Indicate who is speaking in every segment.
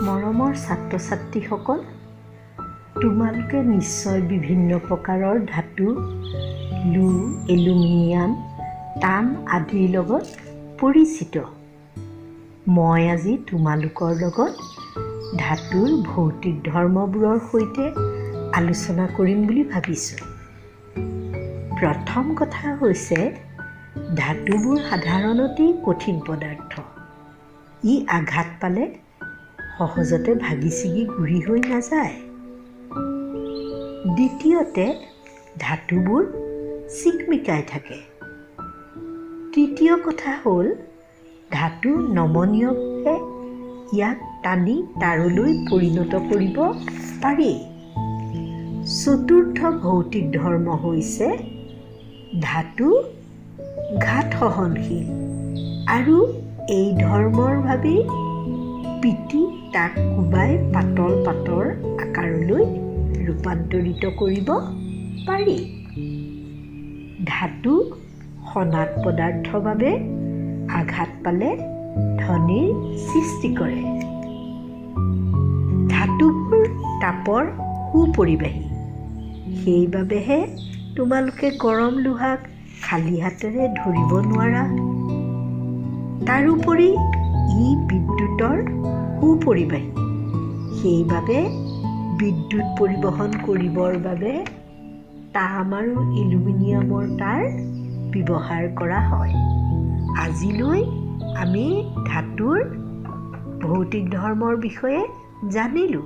Speaker 1: মৰমৰ ছাত্ৰ ছাত্ৰীসকল, তোমালোকে নিশ্চয় বিভিন্ন প্ৰকাৰৰ ধাতু, লো, এলুমিনিয়াম, তাম আদিৰ লগত পৰিচিত। মই আজি তোমালোকৰ লগত ধাতুৰ ভৌতিক ধৰ্মবোৰৰ সৈতে আলোচনা কৰিম বুলি ভাবিছোঁ। প্ৰথম কথা হৈছে, ধাতুবোৰ সাধাৰণতেই কঠিন পদাৰ্থ। ই আঘাত পালে সহজতে ভাগি ছিগি গুৰি হৈ নাযায়। দ্বিতীয়তে, ধাতুবোৰ চিকমিকাই থাকে। তৃতীয় কথা হ'ল, ধাতু নমনীয়ভাৱে ইয়াক টানি তাৰলৈ পৰিণত কৰিব পাৰি। চতুৰ্থ ভৌতিক ধৰ্ম হৈছে ধাতু ঘাত সহনশীল, আৰু এই ধৰ্মৰ বাবেই পিটি তাক কোবাই পাতল পাতৰ আকাৰলৈ ৰূপান্তৰিত কৰিব পাৰি। ধাতু সনাত পদাৰ্থৰ বাবে আঘাত পালে ধ্বনিৰ সৃষ্টি কৰে। ধাতুবোৰ তাপৰ সুপৰিবাহী, সেইবাবেহে তোমালোকে গৰম লোহাক খালী হাতেৰে ধৰিব নোৱাৰা। তাৰোপৰি ই বিদ্যুতৰ সুপৰিবাহী, সেইবাবে বিদ্যুৎ পৰিবহণ কৰিবৰ বাবে তাম আৰু এলুমিনিয়ামৰ তাঁৰ ব্যৱহাৰ কৰা হয়। আজিলৈ আমি ধাতুৰ ভৌতিক ধৰ্মৰ বিষয়ে জানিলোঁ।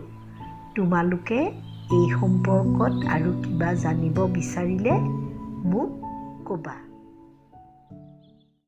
Speaker 1: তোমালোকে এই সম্পৰ্কত আৰু কিবা জানিব বিচাৰিলে মোক ক'বা।